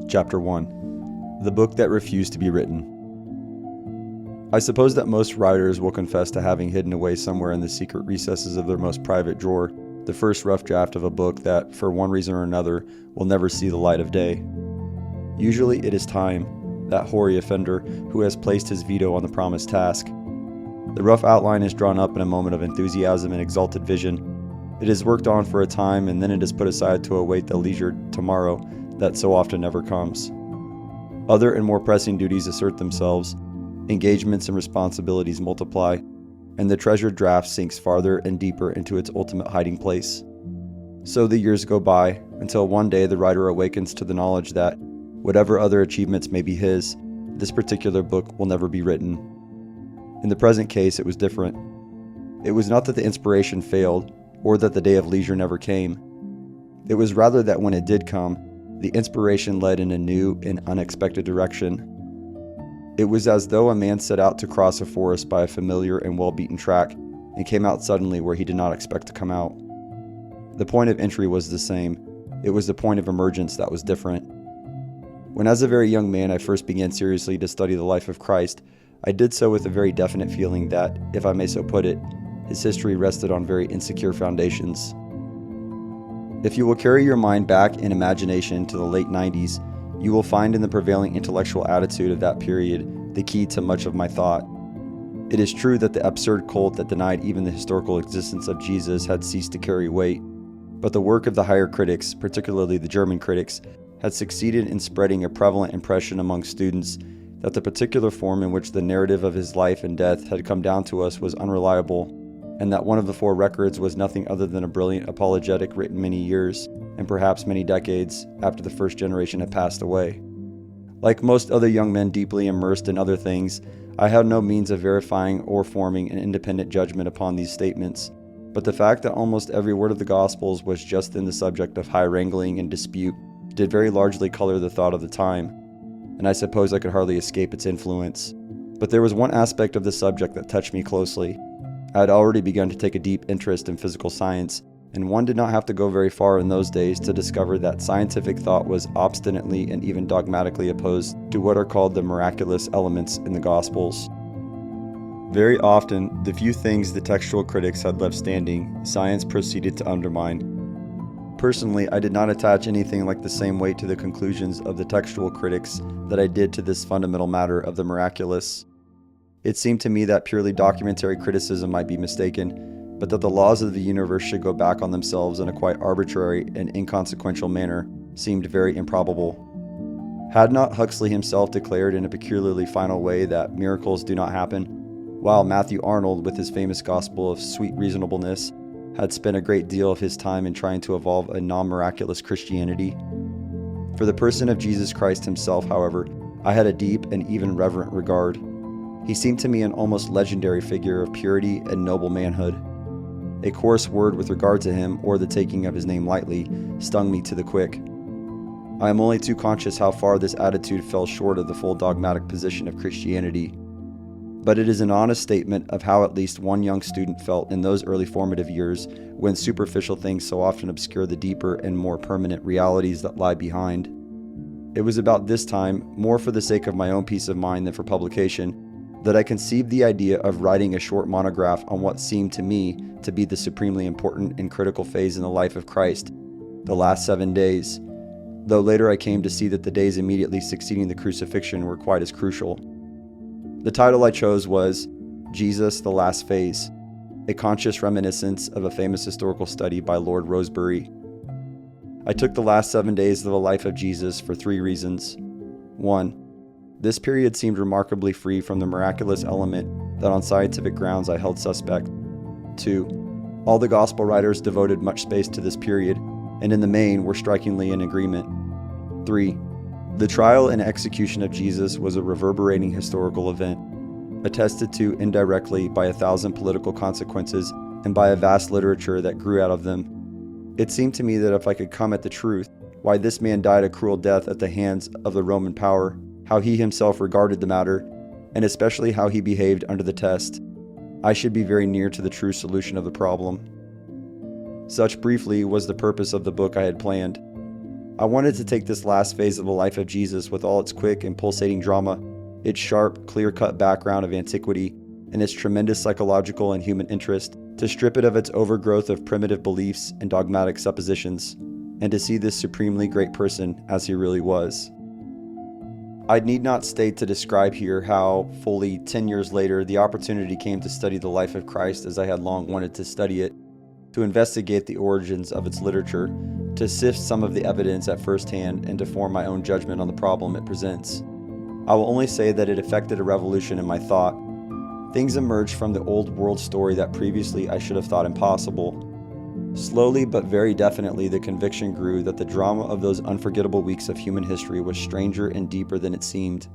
Chapter 1. The Book That Refused to be Written. I suppose that most writers will confess to having hidden away somewhere in the secret recesses of their most private drawer the first rough draft of a book that, for one reason or another, will never see the light of day. Usually it is time, that hoary offender who has placed his veto on the promised task. The rough outline is drawn up in a moment of enthusiasm and exalted vision. It is worked on for a time, and then it is put aside to await the leisured tomorrow that so often never comes. Other and more pressing duties assert themselves, engagements and responsibilities multiply, and the treasured draft sinks farther and deeper into its ultimate hiding place. So the years go by, until one day the writer awakens to the knowledge that, whatever other achievements may be his, this particular book will never be written. In the present case, it was different. It was not that the inspiration failed, or that the day of leisure never came. It was rather that when it did come, the inspiration led in a new and unexpected direction. It was as though a man set out to cross a forest by a familiar and well-beaten track and came out suddenly where he did not expect to come out. The point of entry was the same. It was the point of emergence that was different. When as a very young man I first began seriously to study the life of Christ, I did so with a very definite feeling that, if I may so put it, his history rested on very insecure foundations. If you will carry your mind back in imagination to the late 90s, you will find in the prevailing intellectual attitude of that period the key to much of my thought. It is true that the absurd cult that denied even the historical existence of Jesus had ceased to carry weight, but the work of the higher critics, particularly the German critics, had succeeded in spreading a prevalent impression among students that the particular form in which the narrative of his life and death had come down to us was unreliable, and that one of the four records was nothing other than a brilliant apologetic written many years, and perhaps many decades, after the first generation had passed away. Like most other young men deeply immersed in other things, I had no means of verifying or forming an independent judgment upon these statements, but the fact that almost every word of the Gospels was just then the subject of high wrangling and dispute did very largely color the thought of the time, and I suppose I could hardly escape its influence. But there was one aspect of the subject that touched me closely. I had already begun to take a deep interest in physical science, and one did not have to go very far in those days to discover that scientific thought was obstinately and even dogmatically opposed to what are called the miraculous elements in the Gospels. Very often, the few things the textual critics had left standing, science proceeded to undermine. Personally, I did not attach anything like the same weight to the conclusions of the textual critics that I did to this fundamental matter of the miraculous. It seemed to me that purely documentary criticism might be mistaken, but that the laws of the universe should go back on themselves in a quite arbitrary and inconsequential manner seemed very improbable. Had not Huxley himself declared in a peculiarly final way that miracles do not happen, while Matthew Arnold, with his famous gospel of sweet reasonableness, had spent a great deal of his time in trying to evolve a non-miraculous Christianity? For the person of Jesus Christ himself, however, I had a deep and even reverent regard. He seemed to me an almost legendary figure of purity and noble manhood. A coarse word with regard to him, or the taking of his name lightly, stung me to the quick. I am only too conscious how far this attitude fell short of the full dogmatic position of Christianity. But it is an honest statement of how at least one young student felt in those early formative years when superficial things so often obscure the deeper and more permanent realities that lie behind. It was about this time, more for the sake of my own peace of mind than for publication, that I conceived the idea of writing a short monograph on what seemed to me to be the supremely important and critical phase in the life of Christ, the last 7 days, though later I came to see that the days immediately succeeding the crucifixion were quite as crucial. The title I chose was Jesus, the Last Phase, a conscious reminiscence of a famous historical study by Lord Rosebery. I took the last 7 days of the life of Jesus for 3 reasons. 1. This period seemed remarkably free from the miraculous element that on scientific grounds I held suspect. 2. All the gospel writers devoted much space to this period, and in the main were strikingly in agreement. 3. The trial and execution of Jesus was a reverberating historical event, attested to indirectly by 1,000 political consequences and by a vast literature that grew out of them. It seemed to me that if I could come at the truth, why this man died a cruel death at the hands of the Roman power, how he himself regarded the matter, and especially how he behaved under the test, I should be very near to the true solution of the problem. Such briefly was the purpose of the book I had planned. I wanted to take this last phase of the life of Jesus with all its quick and pulsating drama, its sharp, clear-cut background of antiquity, and its tremendous psychological and human interest, to strip it of its overgrowth of primitive beliefs and dogmatic suppositions, and to see this supremely great person as he really was. I need not state to describe here how, fully 10 years later, the opportunity came to study the life of Christ as I had long wanted to study it, to investigate the origins of its literature, to sift some of the evidence at first hand, and to form my own judgment on the problem it presents. I will only say that it effected a revolution in my thought. Things emerged from the old world story that previously I should have thought impossible. Slowly but very definitely, the conviction grew that the drama of those unforgettable weeks of human history was stranger and deeper than it seemed.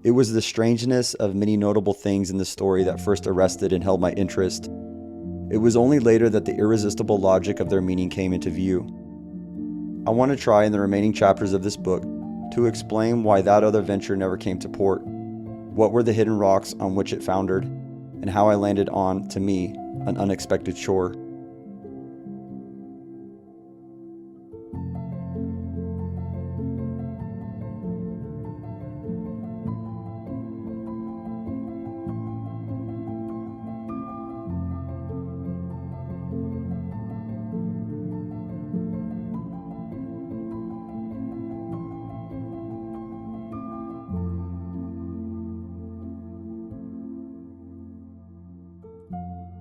It was the strangeness of many notable things in the story that first arrested and held my interest. It was only later that the irresistible logic of their meaning came into view. I want to try in the remaining chapters of this book to explain why that other venture never came to port, what were the hidden rocks on which it foundered, and how I landed on, to me, an unexpected shore.